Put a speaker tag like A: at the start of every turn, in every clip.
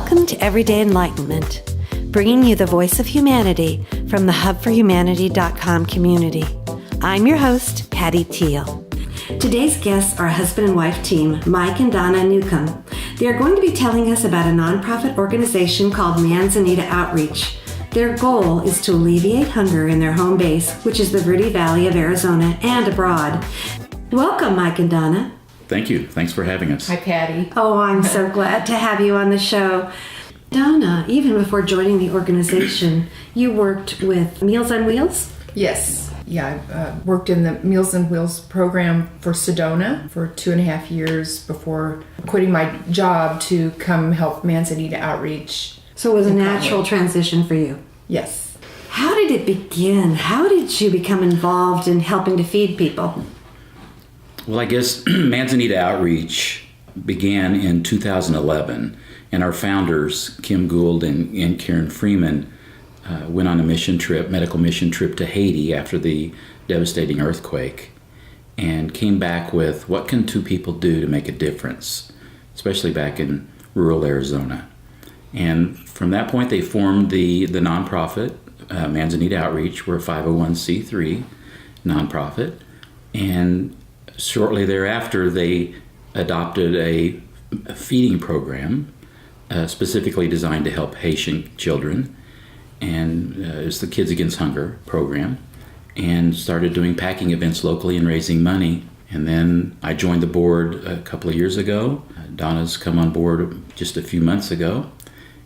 A: Welcome to Everyday Enlightenment, bringing you the voice of humanity from the hubforhumanity.com community. I'm your host, Patty Teal. Today's guests are a husband and wife team, Mike and Donna Newcomb. They are going to be telling us about a nonprofit organization called Manzanita Outreach. Their goal is to alleviate hunger in their home base, which is the Verde Valley of Arizona, and abroad. Welcome, Mike and Donna.
B: Thank you. Thanks for having us.
C: Hi, Patty.
A: Oh, I'm so glad to have you on the show. Donna, even before joining the organization, you worked with Meals on Wheels?
C: Yes. Yeah, I worked in the Meals on Wheels program for Sedona for 2.5 years before quitting my job to come help Manzanita Outreach.
A: So it was a natural transition for you?
C: Yes.
A: How did it begin? How did you become involved in helping to feed people?
B: Well, I guess Manzanita Outreach began in 2011, and our founders, Kim Gould and Karen Freeman, went on a medical mission trip to Haiti after the devastating earthquake, and came back with, what can two people do to make a difference, especially back in rural Arizona? And from that point, they formed the nonprofit, Manzanita Outreach. We're a 501c3 nonprofit, and shortly thereafter, they adopted a feeding program specifically designed to help Haitian children, and it's the Kids Against Hunger program, and started doing packing events locally and raising money. And then I joined the board a couple of years ago. Donna's come on board just a few months ago.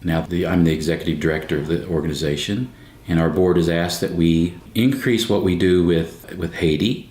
B: Now I'm the executive director of the organization, and our board has asked that we increase what we do with Haiti,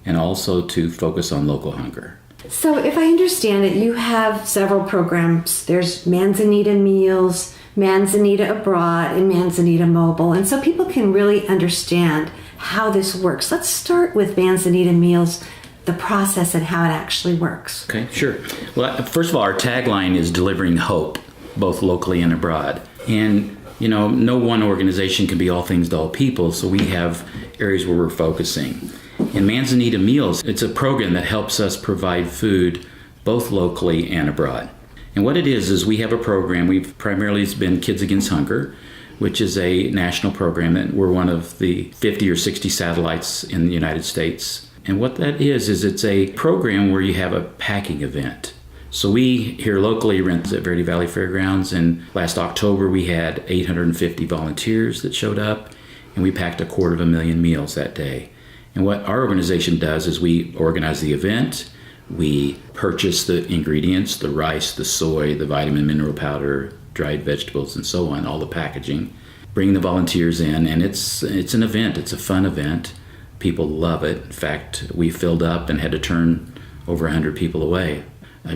B: and also to focus on local hunger.
A: So if I understand it, you have several programs. There's Manzanita Meals, Manzanita Abroad, and Manzanita Mobile. And so people can really understand how this works. Let's start with Manzanita Meals, the process and how it actually works.
B: Okay, sure. Well, first of all, our tagline is delivering hope, both locally and abroad. And no one organization can be all things to all people, so we have areas where we're focusing. In Manzanita Meals, it's a program that helps us provide food both locally and abroad. And what it is we have a program. We've primarily been Kids Against Hunger, which is a national program that we're one of the 50 or 60 satellites in the United States. And what that is it's a program where you have a packing event. So we here locally rent at Verde Valley Fairgrounds, and last October we had 850 volunteers that showed up, and we packed 250,000 meals that day. And what our organization does is we organize the event, we purchase the ingredients, the rice, the soy, the vitamin mineral powder, dried vegetables, and so on, all the packaging, bring the volunteers in, and it's an event, it's a fun event. People love it. In fact, we filled up and had to turn over 100 people away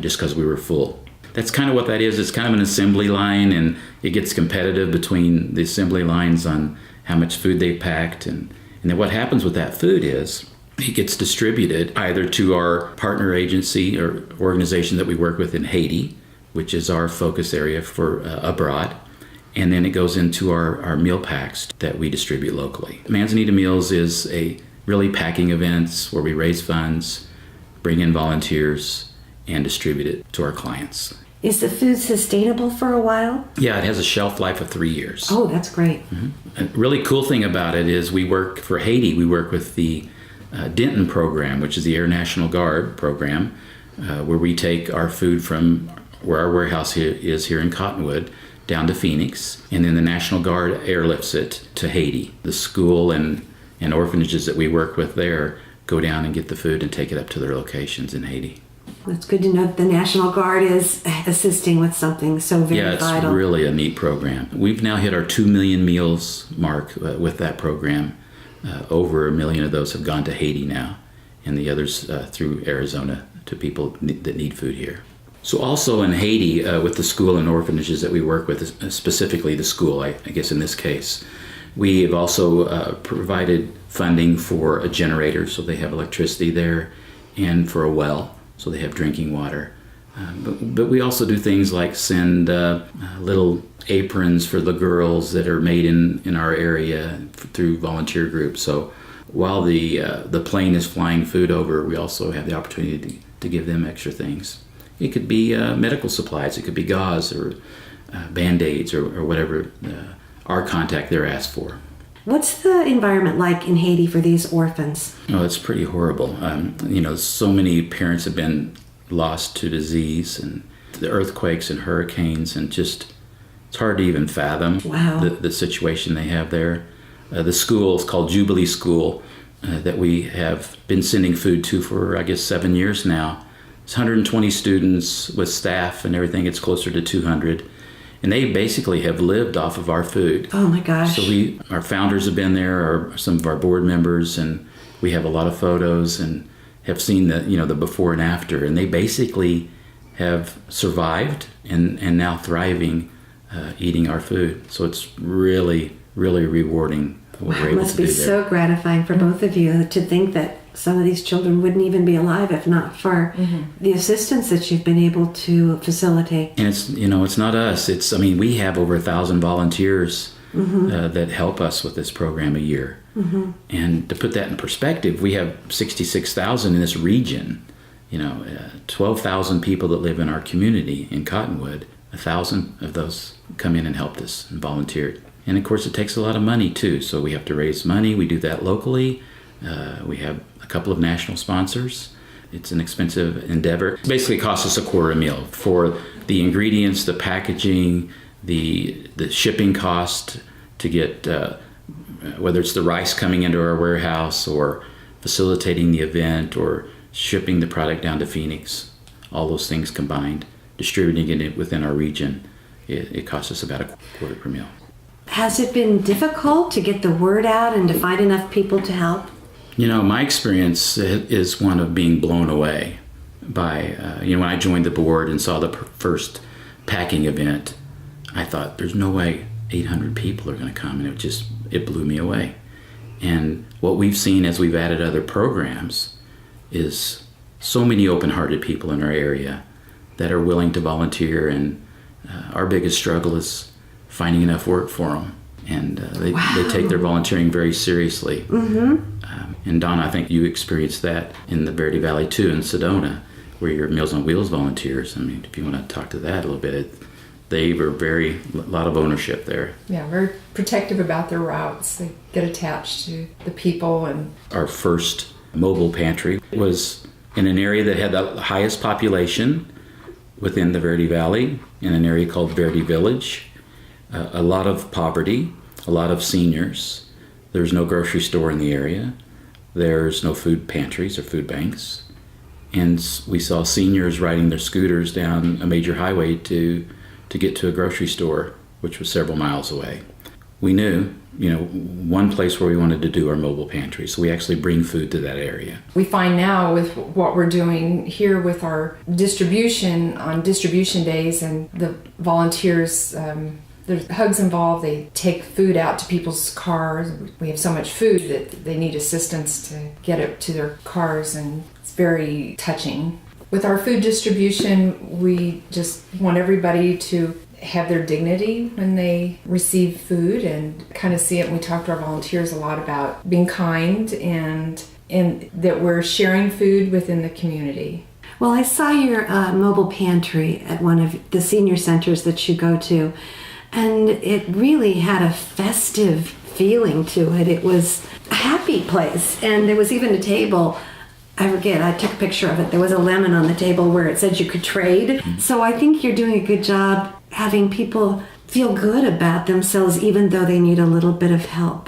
B: just because we were full. That's kind of what that is. It's kind of an assembly line, and it gets competitive between the assembly lines on how much food they packed, and then what happens with that food is it gets distributed either to our partner agency or organization that we work with in Haiti, which is our focus area for abroad, and then it goes into our meal packs that we distribute locally. Manzanita Meals is a really packing events where we raise funds, bring in volunteers, and distribute it to our clients.
A: Is the food sustainable for a while?
B: Yeah, it has a shelf life of 3 years.
A: Oh, that's great.
B: Mm-hmm. A really cool thing about it is we work for Haiti. We work with the Denton program, which is the Air National Guard program, where we take our food from where our warehouse is here in Cottonwood down to Phoenix, and then the National Guard airlifts it to Haiti. The school and orphanages that we work with there go down and get the food and take it up to their locations in Haiti.
A: It's good to know that the National Guard is assisting with something so very vital.
B: Yeah, it's really a neat program. We've now hit our 2 million meals mark with that program. Over 1 million of those have gone to Haiti now, and the others through Arizona to people that need food here. So also in Haiti, with the school and orphanages that we work with, specifically the school, I guess in this case, we have also provided funding for a generator so they have electricity there, and for a well so they have drinking water. But we also do things like send little aprons for the girls that are made in our area through volunteer groups. So while the plane is flying food over, we also have the opportunity to give them extra things. It could be medical supplies, it could be gauze or Band-Aids or whatever our contact there asked for.
A: What's the environment like in Haiti for these orphans?
B: Oh, it's pretty horrible. So many parents have been lost to disease and the earthquakes and hurricanes, and just it's hard to even fathom the situation they have there. The school is called Jubilee School that we have been sending food to for, I guess, 7 years now. It's 120 students with staff and everything. It's closer to 200. And they basically have lived off of our food.
A: Oh my gosh.
B: So our founders have been there, or some of our board members, and we have a lot of photos and have seen the before and after. And they basically have survived and now thriving eating our food. So it's really, really rewarding what we're able to do there.
A: It must be so gratifying for both of you to think that some of these children wouldn't even be alive if not for the assistance that you've been able to facilitate.
B: And it's not us. We have over 1,000 volunteers that help us with this program a year. And to put that in perspective, we have 66,000 in this region. 12,000 people that live in our community in Cottonwood. 1,000 of those come in and helped us and volunteered. And of course, it takes a lot of money too. So we have to raise money. We do that locally. We have a couple of national sponsors. It's an expensive endeavor. It basically costs us $0.25 a meal for the ingredients, the packaging, the shipping cost to get, whether it's the rice coming into our warehouse or facilitating the event or shipping the product down to Phoenix. All those things combined, distributing it within our region, it costs us about $0.25 per meal.
A: Has it been difficult to get the word out and to find enough people to help?
B: My experience is one of being blown away by, when I joined the board and saw the first packing event, I thought, there's no way 800 people are going to come, and it blew me away. And what we've seen as we've added other programs is so many open-hearted people in our area that are willing to volunteer, and our biggest struggle is finding enough work for them. And they take their volunteering very seriously. And Donna, I think you experienced that in the Verde Valley too, in Sedona, where your Meals on Wheels volunteers. If you want to talk to that a little bit, they were a lot of ownership there.
C: Yeah, very protective about their routes. They get attached to the people. And
B: our first mobile pantry was in an area that had the highest population within the Verde Valley, in an area called Verde Village. A lot of poverty, a lot of seniors. There's no grocery store in the area. There's no food pantries or food banks. And we saw seniors riding their scooters down a major highway to get to a grocery store, which was several miles away. We knew, one place where we wanted to do our mobile pantry, so we actually bring food to that area.
C: We find now with what we're doing here with our distribution on distribution days, and the volunteers, there's hugs involved. They take food out to people's cars. We have so much food that they need assistance to get it to their cars, and it's very touching. With our food distribution, we just want everybody to have their dignity when they receive food and kind of see it. And we talk to our volunteers a lot about being kind and that we're sharing food within the community.
A: Well, I saw your mobile pantry at one of the senior centers that you go to, and it really had a festive feeling to it. It was a happy place, and there was even a table. I forget, I took a picture of it. There was a lemon on the table where it said you could trade. So I think you're doing a good job having people feel good about themselves even though they need a little bit of help.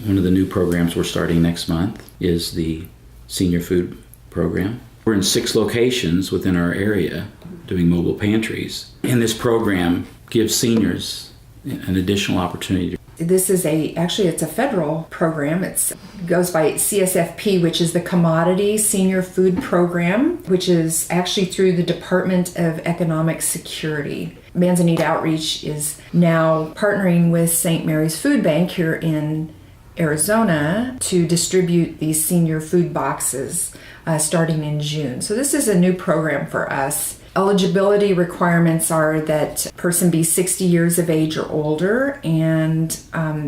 B: One of the new programs we're starting next month is the senior food program. We're in 6 locations within our area doing mobile pantries. And this program gives seniors an additional opportunity.
C: This is it's a federal program. It goes by CSFP, which is the Commodity Senior Food Program, which is actually through the Department of Economic Security. Manzanita Outreach is now partnering with St. Mary's Food Bank here in Arizona to distribute these senior food boxes starting in June. So this is a new program for us. Eligibility requirements are that a person be 60 years of age or older, and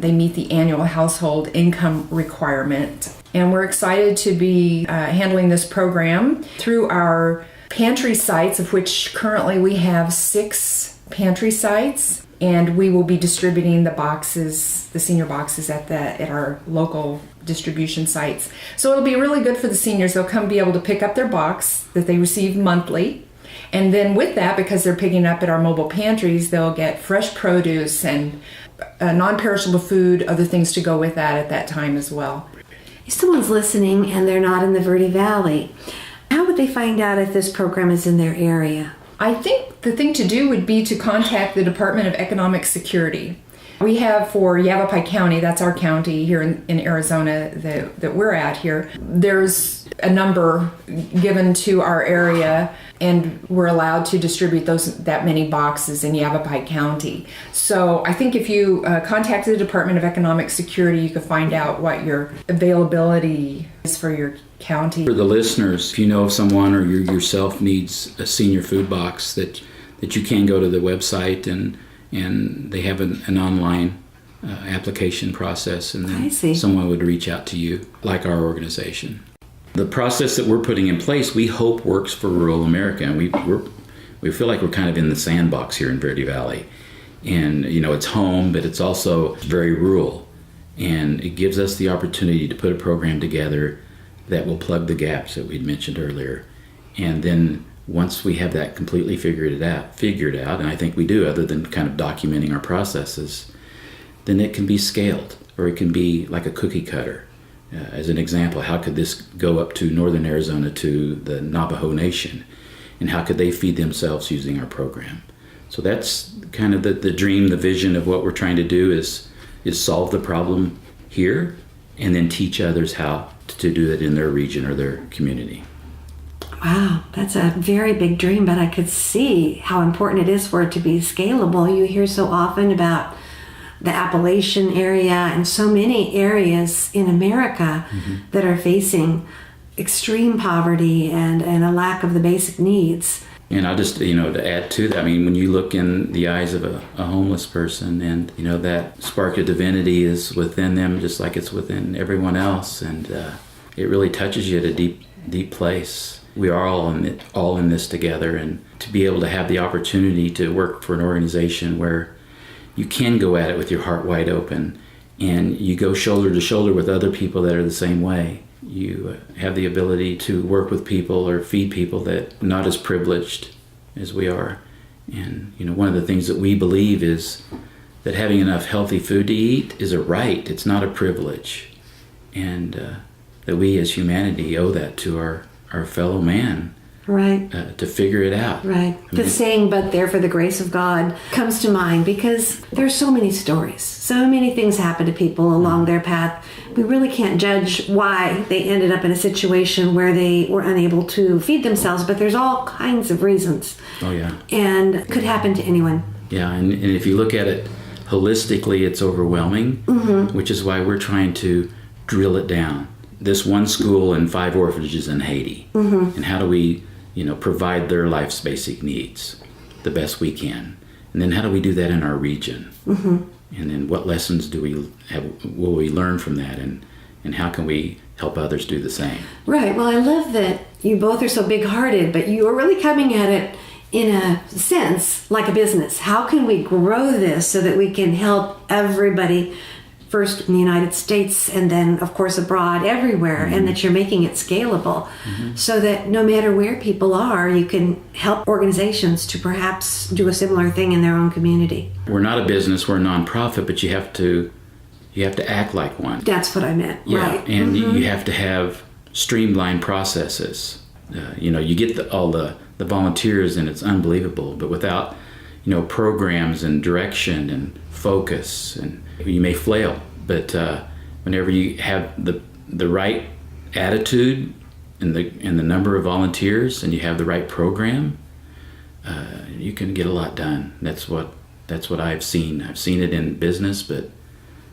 C: they meet the annual household income requirement. And we're excited to be handling this program through our pantry sites, of which currently we have 6 pantry sites, and we will be distributing the boxes, the senior boxes at our local distribution sites. So it'll be really good for the seniors. They'll come be able to pick up their box that they receive monthly. And then with that, because they're picking up at our mobile pantries, they'll get fresh produce and non-perishable food, other things to go with that at that time as well.
A: If someone's listening and they're not in the Verde Valley, how would they find out if this program is in their area?
C: I think the thing to do would be to contact the Department of Economic Security. We have for Yavapai County, that's our county here in Arizona that we're at here, there's a number given to our area, and we're allowed to distribute that many boxes in Yavapai County. So I think if you contact the Department of Economic Security, you can find out what your availability is for your county.
B: For the listeners, if you know of someone or you yourself needs a senior food box, that you can go to the website and they have an online application process, and then someone would reach out to you, like our organization. The process that we're putting in place, we hope works for rural America, and we feel like we're kind of in the sandbox here in Verde Valley. And it's home, but it's also very rural, and it gives us the opportunity to put a program together that will plug the gaps that we'd mentioned earlier. And then once we have that completely figured out, and I think we do, other than kind of documenting our processes, then it can be scaled, or it can be like a cookie cutter. As an example, how could this go up to northern Arizona, to the Navajo Nation, and how could they feed themselves using our program? So that's kind of the dream, the vision of what we're trying to do is solve the problem here, and then teach others how to do it in their region or their community.
A: Wow, that's a very big dream, but I could see how important it is for it to be scalable. You hear so often about the Appalachian area and so many areas in America that are facing extreme poverty and a lack of the basic needs.
B: And I'll just, to add to that, I mean, when you look in the eyes of a homeless person, and, that spark of divinity is within them just like it's within everyone else, and it really touches you at a deep, deep place. We are all in this together, and to be able to have the opportunity to work for an organization where you can go at it with your heart wide open, and you go shoulder to shoulder with other people that are the same way. You have the ability to work with people or feed people that are not as privileged as we are. And one of the things that we believe is that having enough healthy food to eat is a right. It's not a privilege. And that we as humanity owe that to our fellow man.
A: Right.
B: To figure it out.
A: Right. The saying, "but there for the grace of God," comes to mind because there's so many stories. So many things happen to people along their path. We really can't judge why they ended up in a situation where they were unable to feed themselves, but there's all kinds of reasons.
B: Oh, yeah.
A: And it could happen to anyone.
B: Yeah, and if you look at it holistically, it's overwhelming, which is why we're trying to drill it down. This one school and 5 orphanages in Haiti. And how do we provide their life's basic needs the best we can? And then how do we do that in our region? And then what lessons will we learn from that? And how can we help others do the same?
A: Right. Well, I love that you both are so big-hearted, but you are really coming at it in a sense like a business. How can we grow this so that we can help everybody, first in the United States and then, of course, abroad, everywhere, and that you're making it scalable so that no matter where people are, you can help organizations to perhaps do a similar thing in their own community.
B: We're not a business, we're a nonprofit, but you have to act like one.
A: That's what I meant, right.
B: And you have to have streamlined processes. You get all the volunteers, and it's unbelievable, but without programs and direction and focus, and you may flail, but whenever you have the right attitude and the number of volunteers, and you have the right program, you can get a lot done. That's what I've seen. I've seen it in business, but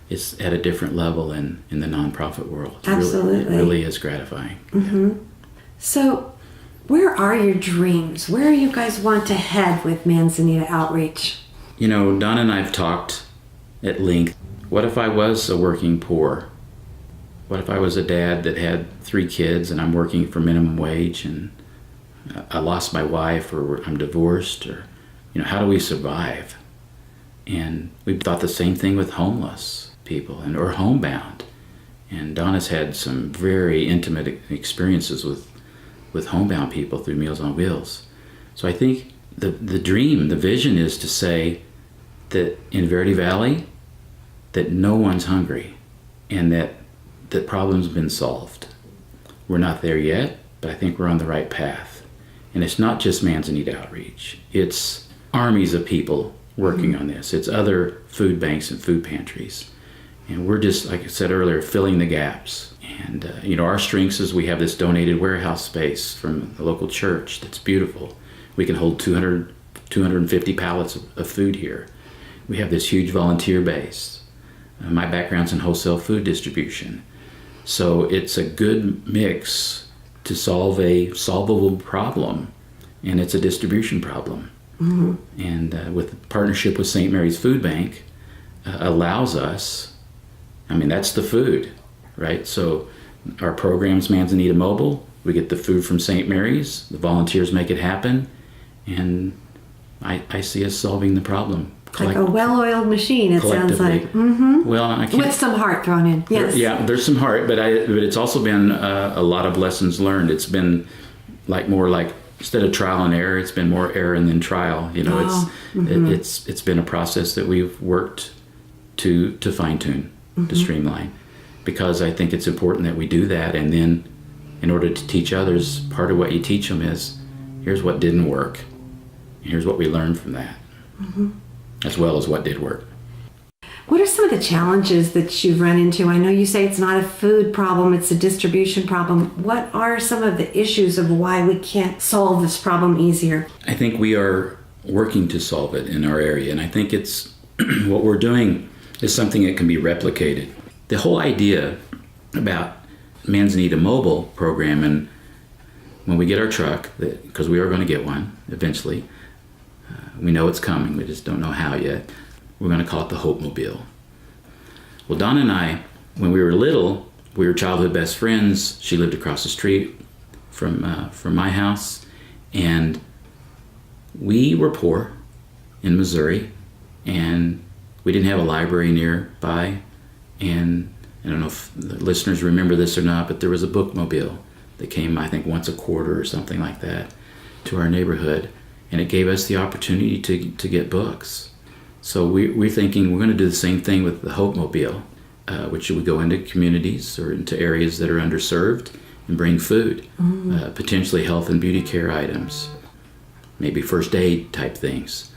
B: it's at a different level in the nonprofit world.
A: Absolutely.
B: It really is gratifying.
A: So where are your dreams? Where do you guys want to head with Manzanita Outreach?
B: Donna and I have talked at length. What if I was a working poor? What if I was a dad that had 3 kids and I'm working for minimum wage, and I lost my wife, or I'm divorced, or how do we survive? And we thought the same thing with homeless people or homebound. And Donna's had some very intimate experiences with homebound people through Meals on Wheels. So I think the dream, the vision is to say that in Verde Valley, that no one's hungry and that the problem's been solved. We're not there yet, but I think we're on the right path. And it's not just Manzanita Outreach. It's armies of people working on this. It's other food banks and food pantries. And we're just, like I said earlier, filling the gaps. And, our strengths is we have this donated warehouse space from the local church that's beautiful. We can hold 250 pallets of food here. We have this huge volunteer base. My background's in wholesale food distribution. So it's a good mix to solve a solvable problem, and it's a distribution problem. Mm-hmm. And with partnership with St. Mary's Food Bank allows us, that's the food, right? So our program's Manzanita Mobile. We get the food from St. Mary's. The volunteers make it happen. And I see us solving the problem.
A: Like a well-oiled machine, it sounds like. Mm-hmm.
B: Well, I can't,
A: with some heart thrown in. Yes.
B: There's some heart, but it's also been a lot of lessons learned. It's been more like instead of trial and error, it's been more error and then trial. It's been a process that we've worked to fine-tune, to streamline, because I think it's important that we do that. And then, in order to teach others, part of what you teach them is, here's what didn't work, and here's what we learned from that. Mm-hmm. As well as what did work.
A: What are some of the challenges that you've run into? I know you say it's not a food problem, it's a distribution problem. What are some of the issues of why we can't solve this problem easier?
B: I think we are working to solve it in our area, and I think it's what we're doing is something that can be replicated. The whole idea about Manzanita Mobile program, and when we get our truck, because we are going to get one eventually, we know it's coming, we just don't know how yet. We're going to call it the Hope Mobile. Well, Donna and I, when we were little, we were childhood best friends. She lived across the street from my house, and we were poor in Missouri, and we didn't have a library nearby. And I don't know if the listeners remember this or not, but there was a bookmobile that came, I think, once a quarter or something like that to our neighborhood. And it gave us the opportunity to get books. So we're thinking we're going to do the same thing with the Hope Mobile, which would go into communities or into areas that are underserved and bring food, potentially health and beauty care items, maybe first aid type things.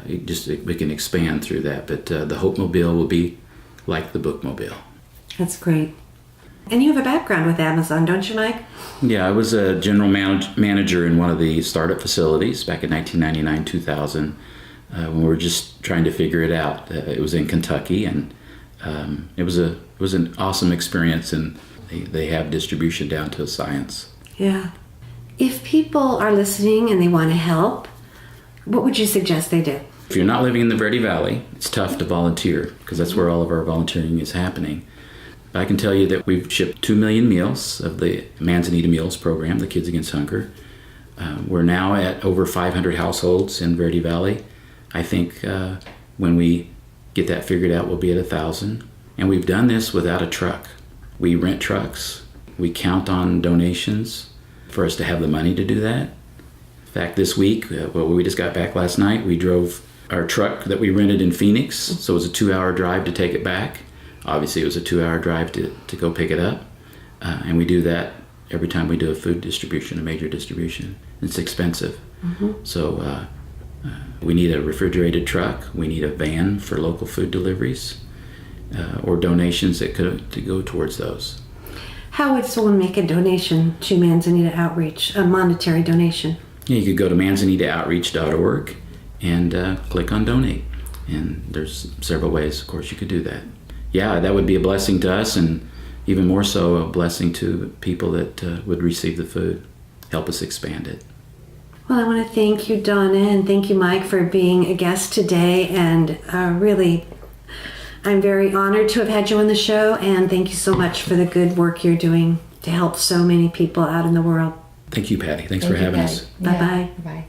B: We can expand through that, but the Hope Mobile will be like the Bookmobile. That's great.
A: And you have a background with Amazon, don't you, Mike?
B: Yeah, I was a general manager in one of the startup facilities back in 1999, 2000, when we were just trying to figure it out. It was in Kentucky, and it was an awesome experience, and they have distribution down to a science.
A: Yeah. If people are listening and they want to help, what would you suggest they do?
B: If you're not living in the Verde Valley, it's tough to volunteer because that's where all of our volunteering is happening. I can tell you that we've shipped 2 million meals of the Manzanita Meals program, the Kids Against Hunger. We're now at over 500 households in Verde Valley. I think when we get that figured out, we'll be at 1,000. And we've done this without a truck. We rent trucks. We count on donations for us to have the money to do that. In fact, this week, we just got back last night, we drove our truck that we rented in Phoenix, so it was a 2-hour drive to take it back. Obviously, it was a 2-hour drive to go pick it up. And we do that every time we do a food distribution, a major distribution. It's expensive. Mm-hmm. So we need a refrigerated truck. We need a van for local food deliveries or donations that could to go towards those.
A: How would someone make a donation to Manzanita Outreach, a monetary donation?
B: Yeah, you could go to manzanitaoutreach.org and click on donate. And there's several ways, of course, you could do that. Yeah, that would be a blessing to us, and even more so a blessing to people that would receive the food, help us expand it.
A: Well, I want to thank you, Donna, and thank you, Mike, for being a guest today. And really, I'm very honored to have had you on the show, and thank you so much for the good work you're doing to help so many people out in the world.
B: Thank you, Patty. Thanks for having us.
A: Bye-bye.
C: Bye.